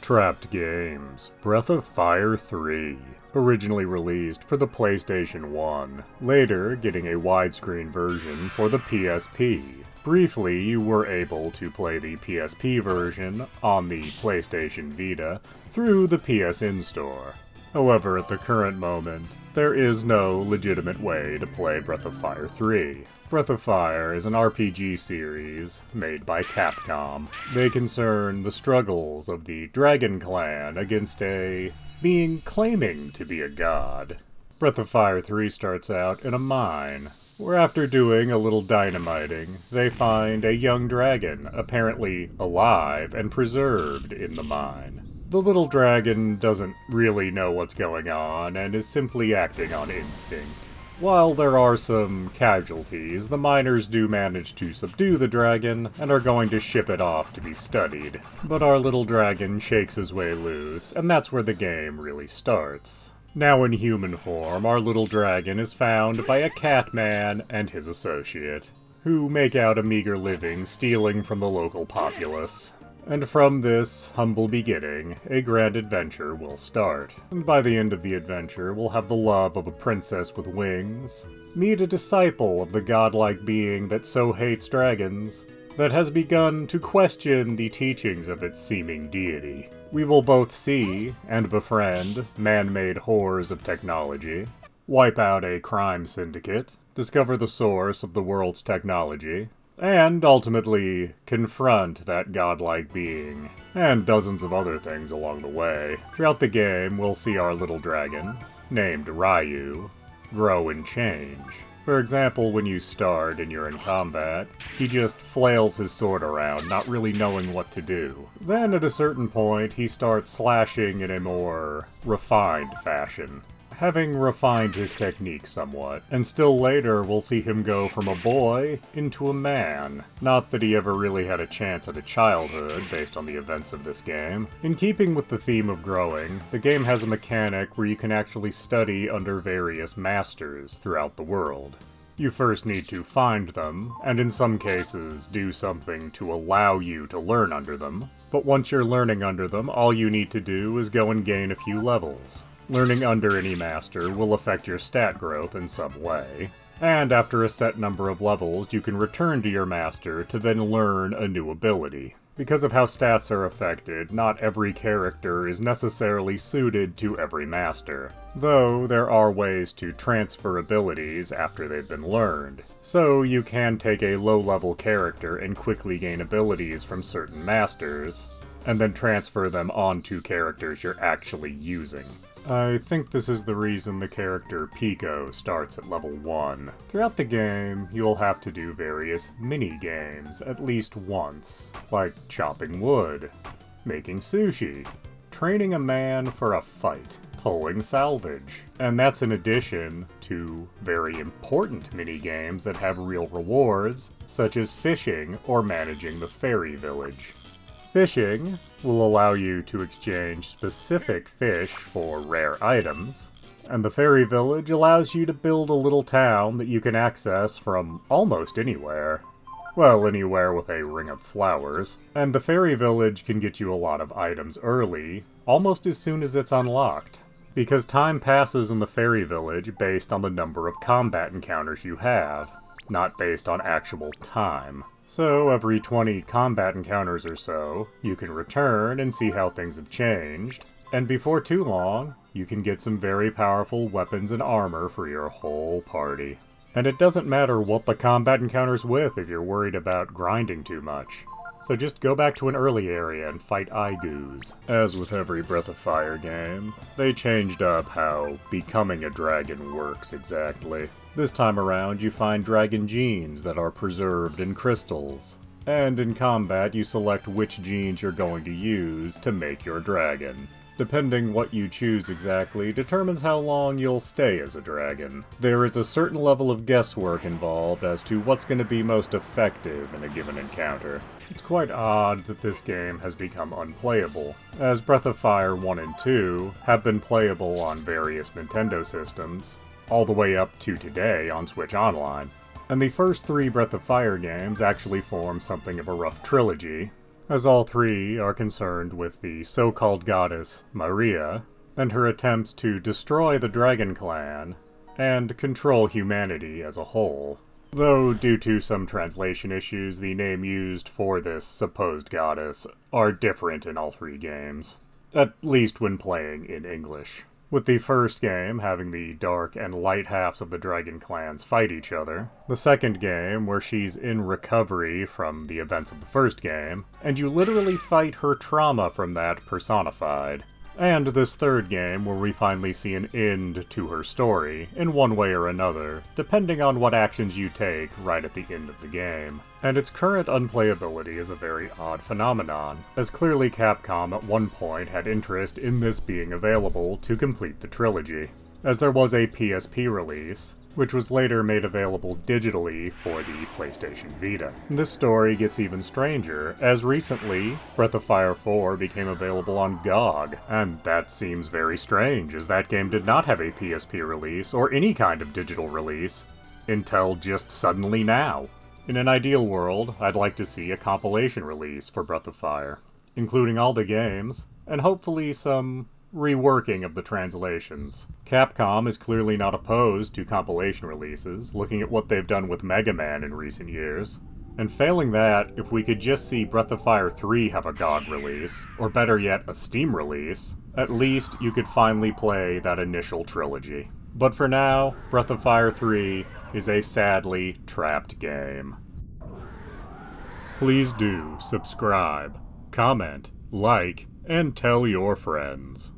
Trapped Games, Breath of Fire 3, originally released for the PlayStation 1, later getting a widescreen version for the PSP. Briefly, you were able to play the PSP version on the PlayStation Vita through the PSN store. However, at the current moment, there is no legitimate way to play Breath of Fire 3. Breath of Fire is an RPG series made by Capcom. They concern the struggles of the Dragon Clan against a being claiming to be a god. Breath of Fire 3 starts out in a mine, where after doing a little dynamiting, they find a young dragon, apparently alive and preserved in the mine. The little dragon doesn't really know what's going on and is simply acting on instinct. While there are some casualties, the miners do manage to subdue the dragon and are going to ship it off to be studied. But our little dragon shakes his way loose, and that's where the game really starts. Now in human form, our little dragon is found by a catman and his associate, who make out a meager living stealing from the local populace. And from this humble beginning, a grand adventure will start. And by the end of the adventure, we'll have the love of a princess with wings, meet a disciple of the godlike being that so hates dragons, that has begun to question the teachings of its seeming deity. We will both see and befriend man-made horrors of technology, wipe out a crime syndicate, discover the source of the world's technology, and ultimately confront that godlike being, and dozens of other things along the way. Throughout the game, we'll see our little dragon, named Ryu, grow and change. For example, when you start and you're in combat, he just flails his sword around, not really knowing what to do. Then at a certain point, he starts slashing in a more refined fashion, having refined his technique somewhat, and still later we'll see him go from a boy into a man. Not that he ever really had a chance at a childhood, based on the events of this game. In keeping with the theme of growing, the game has a mechanic where you can actually study under various masters throughout the world. You first need to find them, and in some cases do something to allow you to learn under them. But once you're learning under them, all you need to do is go and gain a few levels. Learning under any master will affect your stat growth in some way, and after a set number of levels, you can return to your master to then learn a new ability. Because of how stats are affected, not every character is necessarily suited to every master, though there are ways to transfer abilities after they've been learned. So you can take a low-level character and quickly gain abilities from certain masters, and then transfer them onto characters you're actually using. I think this is the reason the character Pico starts at level 1. Throughout the game, you'll have to do various mini-games at least once, like chopping wood, making sushi, training a man for a fight, pulling salvage. And that's in addition to very important mini-games that have real rewards, such as fishing or managing the fairy village. Fishing will allow you to exchange specific fish for rare items, and the fairy village allows you to build a little town that you can access from almost anywhere. Well, anywhere with a ring of flowers. And the fairy village can get you a lot of items early, almost as soon as it's unlocked, because time passes in the fairy village based on the number of combat encounters you have, not based on actual time. So every 20 combat encounters or so, you can return and see how things have changed, and before too long, you can get some very powerful weapons and armor for your whole party. And it doesn't matter what the combat encounter's with if you're worried about grinding too much. So just go back to an early area and fight Igus. As with every Breath of Fire game, they changed up how becoming a dragon works exactly. This time around, you find dragon genes that are preserved in crystals. And in combat, you select which genes you're going to use to make your dragon. Depending what you choose exactly determines how long you'll stay as a dragon. There is a certain level of guesswork involved as to what's going to be most effective in a given encounter. It's quite odd that this game has become unplayable, as Breath of Fire 1 and 2 have been playable on various Nintendo systems, all the way up to today on Switch Online. And the first 3 Breath of Fire games actually form something of a rough trilogy, as all three are concerned with the so-called goddess Maria and her attempts to destroy the Dragon Clan and control humanity as a whole. Though, due to some translation issues, the name used for this supposed goddess are different in all three games, at least when playing in English. With the first game having the dark and light halves of the Dragon Clans fight each other, the second game where she's in recovery from the events of the first game, and you literally fight her trauma from that personified. And this third game where we finally see an end to her story, in one way or another, depending on what actions you take right at the end of the game. And its current unplayability is a very odd phenomenon, as clearly Capcom at one point had interest in this being available to complete the trilogy, as there was a PSP release, which was later made available digitally for the PlayStation Vita. This story gets even stranger, as recently, Breath of Fire 4 became available on GOG, and that seems very strange, as that game did not have a PSP release or any kind of digital release until just suddenly now. In an ideal world, I'd like to see a compilation release for Breath of Fire, including all the games, and hopefully some reworking of the translations. Capcom is clearly not opposed to compilation releases, looking at what they've done with Mega Man in recent years. And failing that, if we could just see Breath of Fire 3 have a GOG release, or better yet, a Steam release, at least you could finally play that initial trilogy. But for now, Breath of Fire 3 is a sadly trapped game. Please do subscribe, comment, like, and tell your friends.